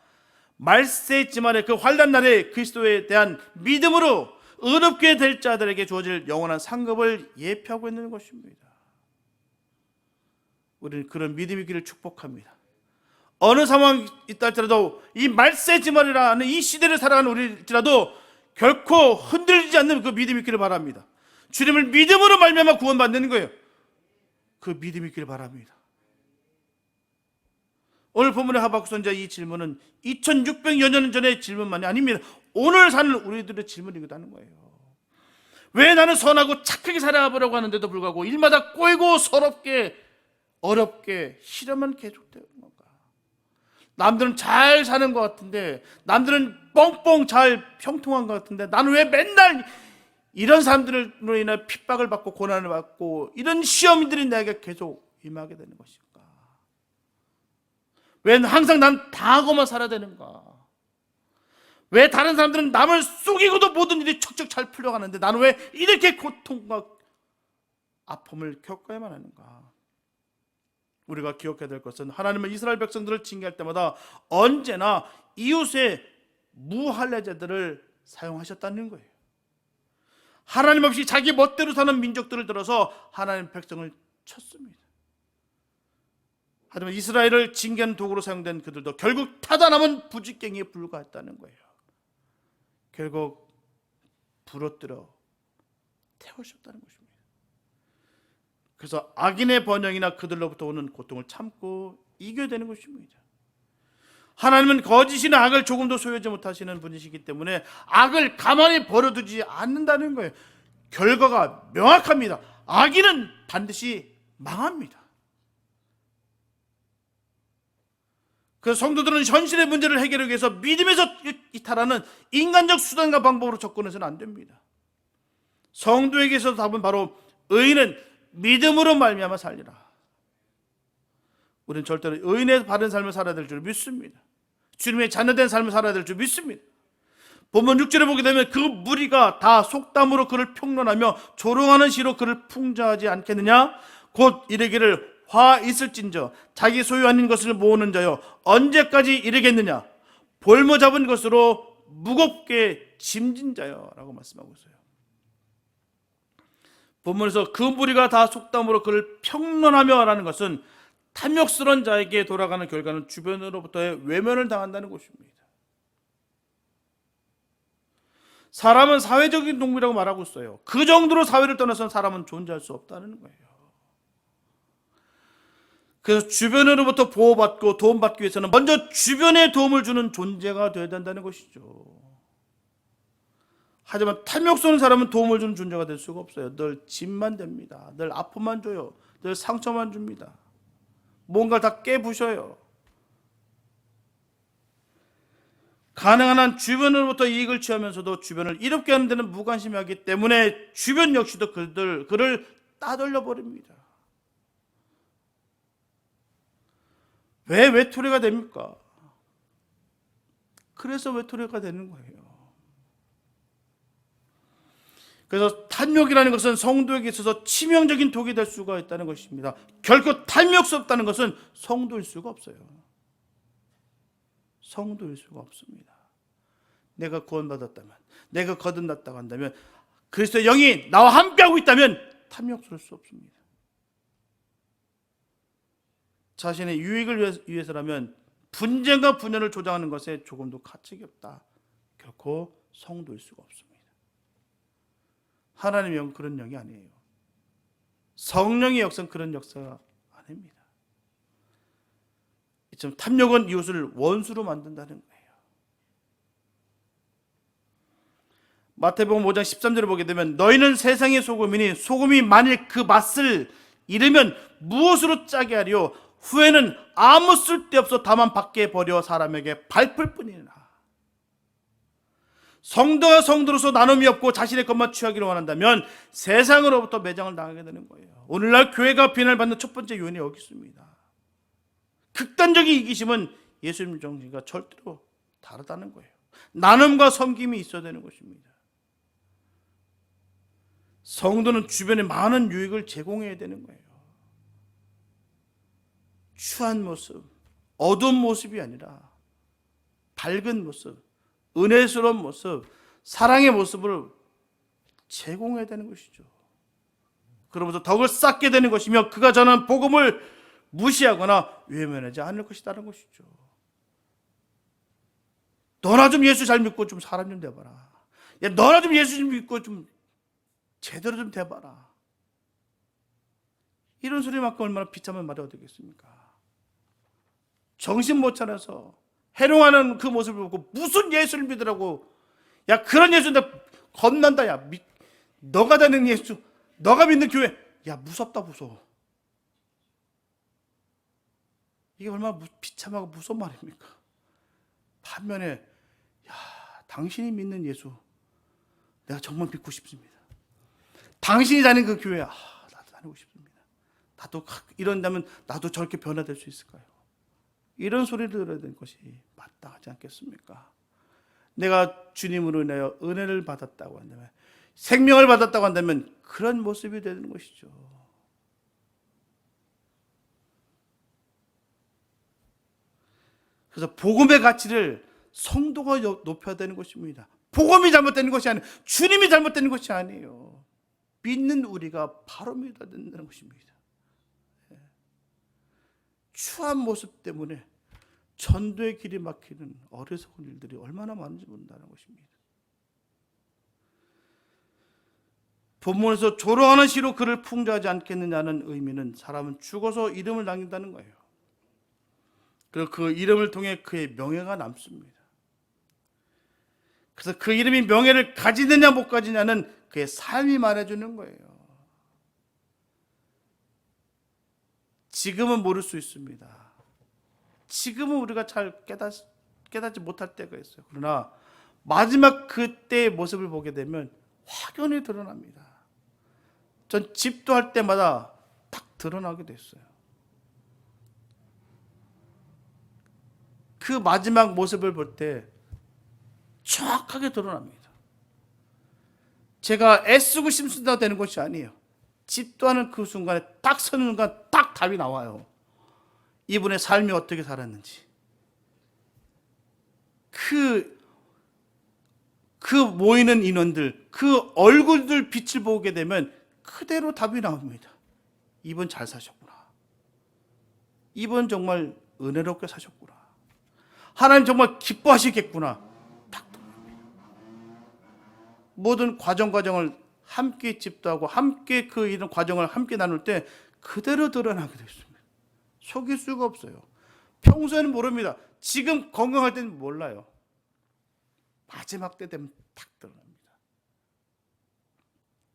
말세 지만의 그 환난 날에 그리스도에 대한 믿음으로 의롭게 될 자들에게 주어질 영원한 상급을 예표하고 있는 것입니다. 우리는 그런 믿음이 있기를 축복합니다. 어느 상황이 있다 할지라도 이 말세 지만이라는 이 시대를 살아가는 우리일지라도 결코 흔들리지 않는 그 믿음이 있기를 바랍니다. 주님을 믿음으로 말미암아 구원받는 거예요. 그 믿음이 있기를 바랍니다. 오늘 본문의 하박국 선지자 이 질문은 2600여 년 전의 질문만이 아닙니다. 오늘 사는 우리들의 질문이기도 하는 거예요. 왜 나는 선하고 착하게 살아보려고 하는데도 불구하고 일마다 꼬이고 서럽게 어렵게 시련만 계속되는 건가? 남들은 잘 사는 것 같은데, 남들은 뻥뻥 잘 형통한 것 같은데 나는 왜 맨날 이런 사람들로 인해 핍박을 받고 고난을 받고 이런 시험들이 내게 계속 임하게 되는 것일까? 왜 항상 난 당하고만 살아야 되는가? 왜 다른 사람들은 남을 속이고도 모든 일이 척척 잘 풀려가는데 나는 왜 이렇게 고통과 아픔을 겪어야만 하는가? 우리가 기억해야 될 것은 하나님은 이스라엘 백성들을 징계할 때마다 언제나 이웃의 무할례자들을 사용하셨다는 거예요. 하나님 없이 자기 멋대로 사는 민족들을 들어서 하나님 백성을 쳤습니다. 하지만 이스라엘을 징계하는 도구로 사용된 그들도 결국 타다 남은 부직갱이에 불과했다는 거예요. 결국 부러뜨려 태우셨다는 것입니다. 그래서 악인의 번영이나 그들로부터 오는 고통을 참고 이겨야 되는 것입니다. 하나님은 거짓이나 악을 조금도 소유하지 못하시는 분이시기 때문에 악을 가만히 버려두지 않는다는 거예요. 결과가 명확합니다. 악인은 반드시 망합니다. 그래서 성도들은 현실의 문제를 해결하기 위해서 믿음에서 이탈하는 인간적 수단과 방법으로 접근해서는 안 됩니다. 성도에게서 답은 바로 의인은 믿음으로 말미암아 살리라. 우리는 절대로 의인의 바른 삶을 살아야 될 줄 믿습니다. 주님의 자녀된 삶을 살아야 될 줄 믿습니다. 본문 6절에 보게 되면 그 무리가 다 속담으로 그를 평론하며 조롱하는 시로 그를 풍자하지 않겠느냐? 곧 이르기를 화 있을진저 자기 소유 아닌 것을 모으는 자여 언제까지 이르겠느냐? 볼모 잡은 것으로 무겁게 짐진 자여 라고 말씀하고 있어요. 본문에서 그 무리가 다 속담으로 그를 평론하며 라는 것은 탐욕스러운 자에게 돌아가는 결과는 주변으로부터의 외면을 당한다는 것입니다. 사람은 사회적인 동물이라고 말하고 있어요. 그 정도로 사회를 떠나서는 사람은 존재할 수 없다는 거예요. 그래서 주변으로부터 보호받고 도움받기 위해서는 먼저 주변에 도움을 주는 존재가 되어야 된다는 것이죠. 하지만 탐욕스러운 사람은 도움을 주는 존재가 될 수가 없어요. 늘 짐만 됩니다. 늘 아픔만 줘요. 늘 상처만 줍니다. 뭔가 다 깨부셔요. 가능한 한 주변으로부터 이익을 취하면서도 주변을 이롭게 하는 데는 무관심하기 때문에 주변 역시도 그를 따돌려 버립니다. 왜 외톨이가 됩니까? 그래서 외톨이가 되는 거예요. 그래서 탐욕이라는 것은 성도에게 있어서 치명적인 독이 될 수가 있다는 것입니다. 결코 탐욕스럽다는 것은 성도일 수가 없어요. 성도일 수가 없습니다. 내가 구원받았다면, 내가 거듭났다고 한다면, 그리스도의 영이 나와 함께하고 있다면 탐욕스러울 수 없습니다. 자신의 유익을 위해서라면 분쟁과 분열을 조장하는 것에 조금도 가책이 없다. 결코 성도일 수가 없습니다. 하나님의 영은 그런 영이 아니에요. 성령의 역사는 그런 역사가 아닙니다. 이처럼 탐욕은 이웃을 원수로 만든다는 거예요. 마태복음 5장 13절을 보게 되면 너희는 세상의 소금이니 소금이 만일 그 맛을 잃으면 무엇으로 짜게 하리요? 후에는 아무 쓸데없어 다만 밖에 버려 사람에게 밟을 뿐이니라. 성도가 성도로서 나눔이 없고 자신의 것만 취하기를 원한다면 세상으로부터 매장을 당하게 되는 거예요. 오늘날 교회가 비난을 받는 첫 번째 요인이 여기 있습니다. 극단적인 이기심은 예수님 정신과 절대로 다르다는 거예요. 나눔과 섬김이 있어야 되는 것입니다. 성도는 주변에 많은 유익을 제공해야 되는 거예요. 추한 모습, 어두운 모습이 아니라 밝은 모습, 은혜스러운 모습, 사랑의 모습을 제공해야 되는 것이죠. 그러면서 덕을 쌓게 되는 것이며 그가 전한 복음을 무시하거나 외면하지 않을 것이라는 것이죠. 너나 좀 예수 잘 믿고 좀 사람 좀 돼봐라. 야, 너나 좀 예수 좀 믿고 좀 제대로 좀 돼봐라. 이런 소리만큼 얼마나 비참한 말이 어디 있겠습니까? 정신 못 차려서 해롱하는 그 모습을 보고 무슨 예수를 믿으라고. 야, 그런 예수 나 겁난다. 야, 너가 되는 예수, 너가 믿는 교회, 야, 무섭다 무서워. 이게 얼마나 비참하고 무서운 말입니까? 반면에 야, 당신이 믿는 예수 내가 정말 믿고 싶습니다. 당신이 다니는 그 교회, 나도 다니고 싶습니다. 나도 이런다면 나도 저렇게 변화될 수 있을까요? 이런 소리를 들어야 되는 것이 마땅하지 않겠습니까? 내가 주님으로 인하여 은혜를 받았다고 한다면, 생명을 받았다고 한다면 그런 모습이 되는 것이죠. 그래서 복음의 가치를 성도가 높여야 되는 것입니다. 복음이 잘못되는 것이 아니에요. 주님이 잘못되는 것이 아니에요. 믿는 우리가 바로 믿어야 된다는 것입니다. 추한 모습 때문에 전도의 길이 막히는 어리석은 일들이 얼마나 많은지 모른다는 것입니다. 본문에서 조롱하는 시로 그를 풍조하지 않겠느냐는 의미는 사람은 죽어서 이름을 남긴다는 거예요. 그리고 그 이름을 통해 그의 명예가 남습니다. 그래서 그 이름이 명예를 가지느냐 못 가지냐는 그의 삶이 말해주는 거예요. 지금은 모를 수 있습니다. 지금은 우리가 잘 깨닫지 못할 때가 있어요. 그러나 마지막 그때의 모습을 보게 되면 확연히 드러납니다. 전 집도할 때마다 딱 드러나게 됐어요. 그 마지막 모습을 볼 때 정확하게 드러납니다. 제가 애쓰고 심쓰다 되는 것이 아니에요. 집도하는 그 순간에 딱 서는 순간 딱 답이 나와요. 이분의 삶이 어떻게 살았는지. 그 모이는 인원들, 그 얼굴들 빛을 보게 되면 그대로 답이 나옵니다. 이분 잘 사셨구나. 이분 정말 은혜롭게 사셨구나. 하나님 정말 기뻐하시겠구나. 딱 드러납니다. 모든 과정을 함께 집도하고 함께 그 이런 과정을 함께 나눌 때 그대로 드러나게 됐습니다. 속일 수가 없어요. 평소에는 모릅니다. 지금 건강할 때는 몰라요. 마지막 때 되면 딱 드러납니다.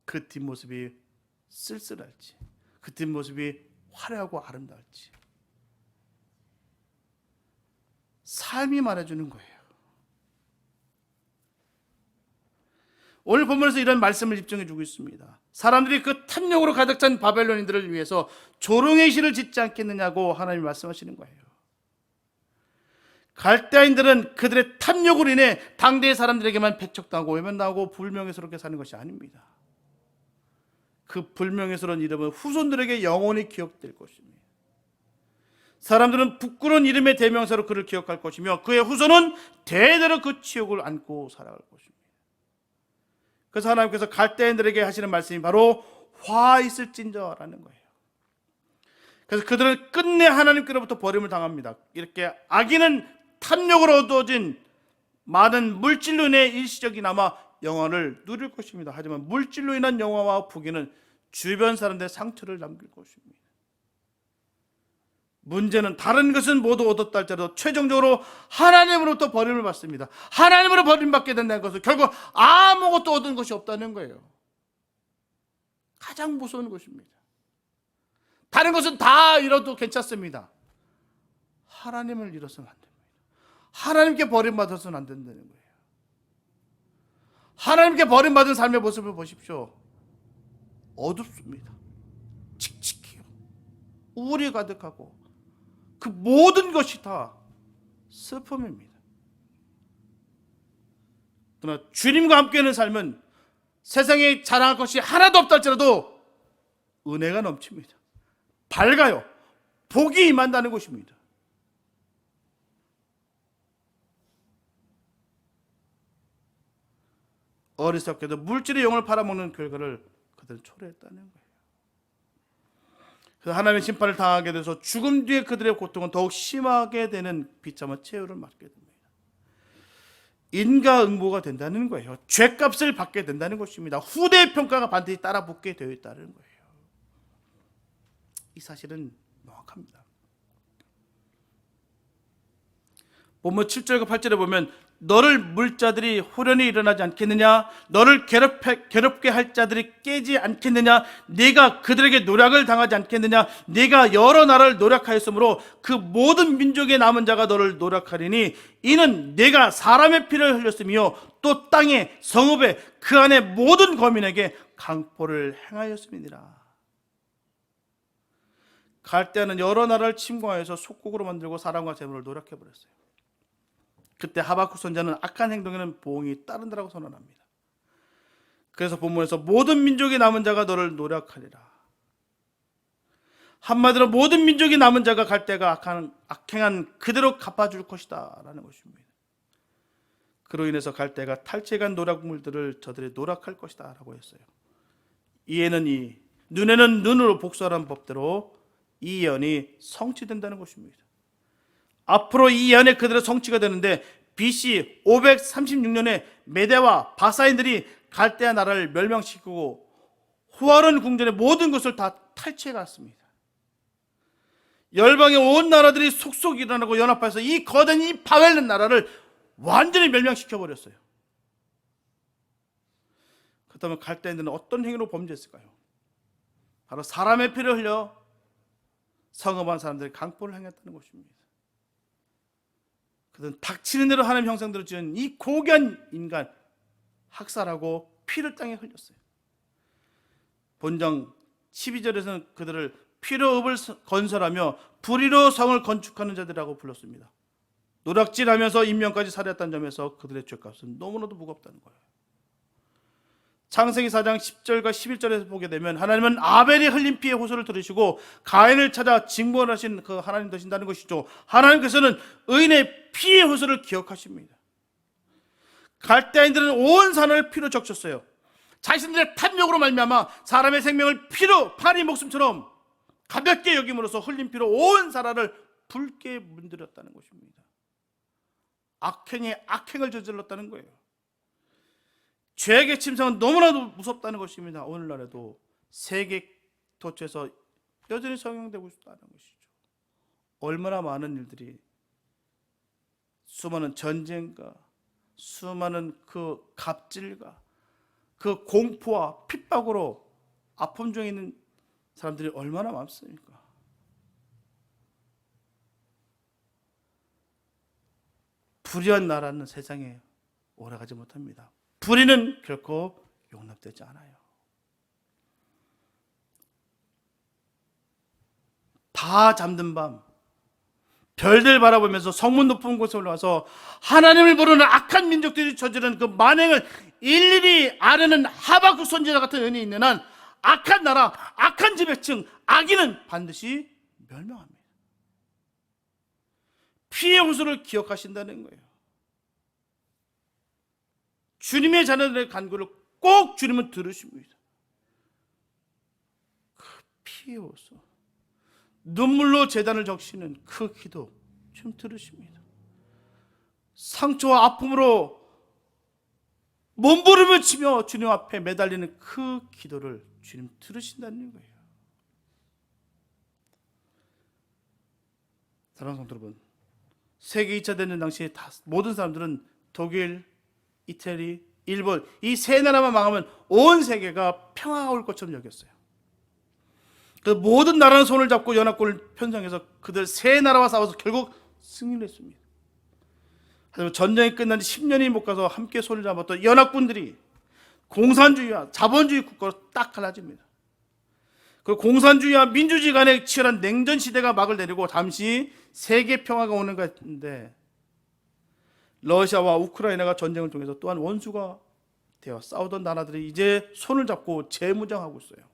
그 뒷모습이 쓸쓸할지, 그 뒷모습이 화려하고 아름다울지 삶이 말해주는 거예요. 오늘 본문에서 이런 말씀을 입증해 주고 있습니다. 사람들이 그 탐욕으로 가득 찬 바벨론인들을 위해서 조롱의 시를 짓지 않겠느냐고 하나님이 말씀하시는 거예요. 갈대아인들은 그들의 탐욕으로 인해 당대의 사람들에게만 배척당하고 외면당하고 불명예스럽게 사는 것이 아닙니다. 그 불명예스러운 이름은 후손들에게 영원히 기억될 것입니다. 사람들은 부끄러운 이름의 대명사로 그를 기억할 것이며 그의 후손은 대대로 그 치욕을 안고 살아갈 것입니다. 그래서 하나님께서 갈대인들에게 하시는 말씀이 바로 화 있을진저라는 거예요. 그래서 그들은 끝내 하나님께로부터 버림을 당합니다. 이렇게 악인은 탐욕으로 얻어진 많은 물질로 인해 일시적이나마 영화를 누릴 것입니다. 하지만 물질로 인한 영화와 부귀는 주변 사람들의 상처를 남길 것입니다. 문제는 다른 것은 모두 얻었다 할지라도 최종적으로 하나님으로부터 버림을 받습니다. 하나님으로 버림받게 된다는 것은 결국 아무것도 얻은 것이 없다는 거예요. 가장 무서운 것입니다. 다른 것은 다 잃어도 괜찮습니다. 하나님을 잃어서는 안 됩니다. 하나님께 버림받아서는 안 된다는 거예요. 하나님께 버림받은 삶의 모습을 보십시오. 어둡습니다. 칙칙해요. 우울이 가득하고 그 모든 것이 다 슬픔입니다. 그러나 주님과 함께하는 삶은 세상에 자랑할 것이 하나도 없다 할지라도 은혜가 넘칩니다. 밝아요. 복이 임한다는 것입니다. 어리석게도 물질의 영을 팔아먹는 결과를 그들은 초래했다는 거예요. 그래서 하나님의 심판을 당하게 돼서 죽음 뒤에 그들의 고통은 더욱 심하게 되는 비참한 최후를 맞게 됩니다. 인과응보가 된다는 거예요. 죄값을 받게 된다는 것입니다. 후대의 평가가 반드시 따라붙게 되어 있다는 거예요. 이 사실은 명확합니다. 본문 7절과 8절에 보면 너를 물자들이 호련히 일어나지 않겠느냐, 너를 괴롭게 할 자들이 깨지 않겠느냐, 네가 그들에게 노략을 당하지 않겠느냐, 네가 여러 나라를 노략하였으므로 그 모든 민족의 남은 자가 너를 노략하리니 이는 네가 사람의 피를 흘렸으며 또 땅에 성읍에 그 안에 모든 거민에게 강포를 행하였음이니라. 갈대아는 여러 나라를 침공하여서 속국으로 만들고 사람과 재물을 노략해버렸어요. 그때 하박국 선지자는 악한 행동에는 보응이 따른다라고 선언합니다. 그래서 본문에서 모든 민족의 남은 자가 너를 노략하리라. 한마디로 모든 민족이 남은 자가 갈대가 악행한 그대로 갚아줄 것이다 라는 것입니다. 그로 인해서 갈대가 탈취한 노략물들을 저들이 노략할 것이다 라고 했어요. 이에는 이, 눈에는 눈으로 복수하라는 법대로 이 예언이 성취된다는 것입니다. 앞으로 이 예언의 그대로 성취가 되는데 BC 536년에 메대와 바사인들이 갈대아 나라를 멸망시키고 후아론 궁전의 모든 것을 다 탈취해 갔습니다. 열방의 온 나라들이 속속 일어나고 연합해서 이 거대한 이 바벨론 나라를 완전히 멸망시켜 버렸어요. 그렇다면 갈대인들은 어떤 행위로 범죄했을까요? 바로 사람의 피를 흘려 성험한 사람들이 강포를 행했다는 것입니다. 그들은 닥치는 대로 하나님 형상대로 지은 이 고귀한 인간 학살하고 피를 땅에 흘렸어요. 본장 12절에서는 그들을 피로 읍을 건설하며 불의로 성을 건축하는 자들이라고 불렀습니다. 노략질하면서 인명까지 살해했다는 점에서 그들의 죄값은 너무나도 무겁다는 거예요. 창세기 4장 10절과 11절에서 보게 되면 하나님은 아벨이 흘린 피의 호소를 들으시고 가인을 찾아 징벌하신 그 하나님 되신다는 것이죠. 하나님께서는 의인의 피의 호소를 기억하십니다. 갈대아인들은 온 산을 피로 적셨어요. 자신들의 탐욕으로 말미암아 사람의 생명을 피로 파리 목숨처럼 가볍게 여김으로써 흘린 피로 온 나라를 붉게 문드렸다는 것입니다. 악행에 악행을 저질렀다는 거예요. 죄의 침상은 너무나도 무섭다는 것입니다. 오늘날에도 세계 도처에서 여전히 성행되고 있다는 것이죠. 얼마나 많은 일들이, 수많은 전쟁과 수많은 그 갑질과 그 공포와 핍박으로 아픔 중에 있는 사람들이 얼마나 많습니까? 불의한 나라는 세상에 오래가지 못합니다. 불의는 결코 용납되지 않아요. 다 잠든 밤 별들 바라보면서 성문 높은 곳에 올라와서 하나님을 모르는 악한 민족들이 저지른 그 만행을 일일이 아뢰는 하박국 선지자 같은 은이 있는 한 악한 나라, 악한 지배층, 악인은 반드시 멸망합니다. 피의 호소를 기억하신다는 거예요. 주님의 자녀들의 간구를 꼭 주님은 들으십니다. 그 피의 호소, 눈물로 제단을 적시는 그 기도 주님 들으십니다. 상처와 아픔으로 몸부림을 치며 주님 앞에 매달리는 그 기도를 주님 들으신다는 거예요. 사랑하는 성도 여러분, 세계 2차 대전 당시에 모든 사람들은 독일, 이태리, 일본 이 세 나라만 망하면 온 세계가 평화가 올 것처럼 여겼어요. 그 모든 나라는 손을 잡고 연합군을 편성해서 그들 세 나라와 싸워서 결국 승리를 했습니다. 하지만 전쟁이 끝난 지 10년이 못 가서 함께 손을 잡았던 연합군들이 공산주의와 자본주의 국가로 딱 갈라집니다. 그 공산주의와 민주주의 간의 치열한 냉전 시대가 막을 내리고 잠시 세계 평화가 오는 것인데 러시아와 우크라이나가 전쟁을 통해서 또한 원수가 되어 싸우던 나라들이 이제 손을 잡고 재무장하고 있어요.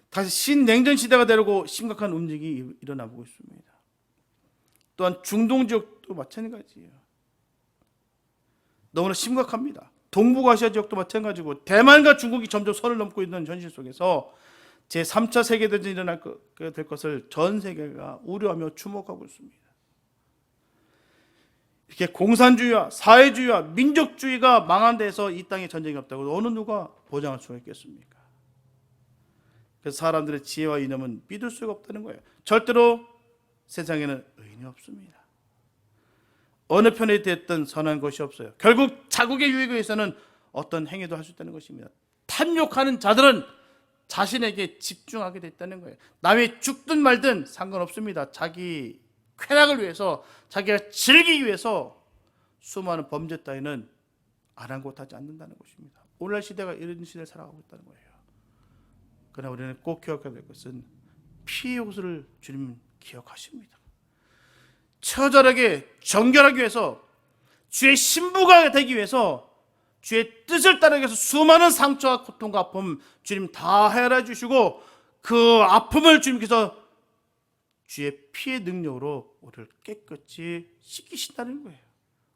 다시 신냉전 시대가 되려고 심각한 움직임이 일어나고 있습니다. 또한 중동 지역도 마찬가지예요. 너무나 심각합니다. 동북아시아 지역도 마찬가지고 대만과 중국이 점점 선을 넘고 있는 현실 속에서 제3차 세계대전이 일어날 될 것을 전 세계가 우려하며 주목하고 있습니다. 이렇게 공산주의와 사회주의와 민족주의가 망한 데서 이 땅에 전쟁이 없다고 어느 누가 보장할 수가 있겠습니까? 그래서 사람들의 지혜와 이념은 믿을 수가 없다는 거예요. 절대로 세상에는 의인이 없습니다. 어느 편에 됐든 선한 것이 없어요. 결국 자국의 유익을 위해서는 어떤 행위도 할 수 있다는 것입니다. 탐욕하는 자들은 자신에게 집중하게 됐다는 거예요. 남이 죽든 말든 상관없습니다. 자기 쾌락을 위해서, 자기가 즐기기 위해서 수많은 범죄 따위는 아랑곳하지 않는다는 것입니다. 오늘날 시대가 이런 시대를 살아가고 있다는 거예요. 그러나 우리는 꼭 기억해야 될 것은 피의 호소를 주님은 기억하십니다. 처절하게 정결하기 위해서, 주의 신부가 되기 위해서, 주의 뜻을 따르기 위해서 수많은 상처와 고통과 아픔 주님 다 해결해 주시고 그 아픔을 주님께서 주의 피의 능력으로 우리를 깨끗이 씻기신다는 거예요.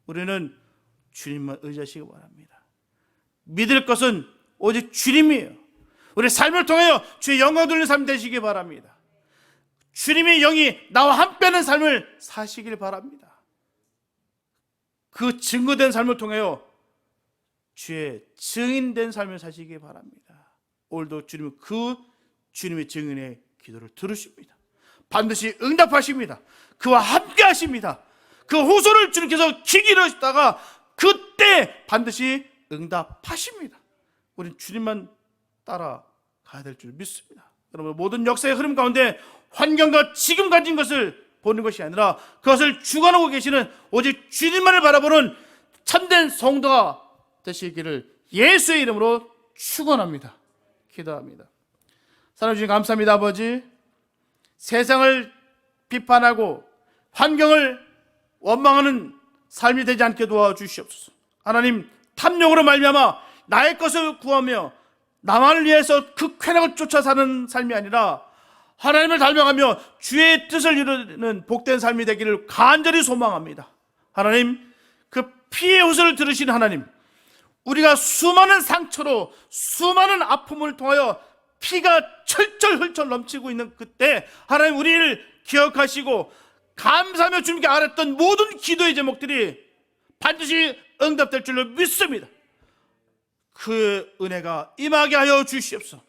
우리는 주님만 의지하시기 바랍니다. 믿을 것은 오직 주님이에요. 우리 삶을 통하여 주의 영광 돌리는 삶 되시기 바랍니다. 주님의 영이 나와 함께하는 삶을 사시길 바랍니다. 그 증거된 삶을 통하여 주의 증인된 삶을 사시기 바랍니다. 오늘도 주님은 그 주님의 증인의 기도를 들으십니다. 반드시 응답하십니다. 그와 함께 하십니다. 그 호소를 주님께서 기다리시다가 그때 반드시 응답하십니다. 우리는 주님만 따라가야 될 줄 믿습니다. 여러분, 모든 역사의 흐름 가운데 환경과 지금 가진 것을 보는 것이 아니라 그것을 주관하고 계시는 오직 주님만을 바라보는 참된 성도가 되시기를 예수의 이름으로 축원합니다. 기도합니다. 사랑해 주님 감사합니다. 아버지, 세상을 비판하고 환경을 원망하는 삶이 되지 않게 도와주시옵소서. 하나님, 탐욕으로 말미암아 나의 것을 구하며 나만을 위해서 그 쾌락을 쫓아 사는 삶이 아니라 하나님을 닮아가며 주의 뜻을 이루는 복된 삶이 되기를 간절히 소망합니다. 하나님, 그 피의 호소를 들으신 하나님, 우리가 수많은 상처로 수많은 아픔을 통하여 피가 철철 흘쳐 넘치고 있는 그때 하나님 우리를 기억하시고 감사하며 주님께 아뢰었던 모든 기도의 제목들이 반드시 응답될 줄로 믿습니다. 그 은혜가 임하게 하여 주시옵소서.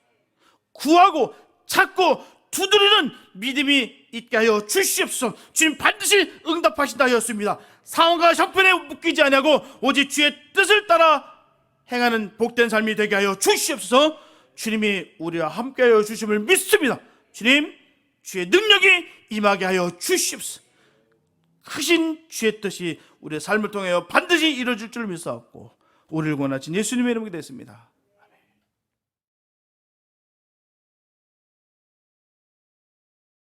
구하고 찾고 두드리는 믿음이 있게 하여 주시옵소서. 주님 반드시 응답하신다 하였습니다. 상황과 형편에 묶이지 아니하고 오직 주의 뜻을 따라 행하는 복된 삶이 되게 하여 주시옵소서. 주님이 우리와 함께 하여 주심을 믿습니다. 주님, 주의 능력이 임하게 하여 주시옵소서. 크신 주의 뜻이 우리의 삶을 통하여 반드시 이루어질 줄 믿사옵고 우리를 권하신 예수님의 이름으로 됐습니다.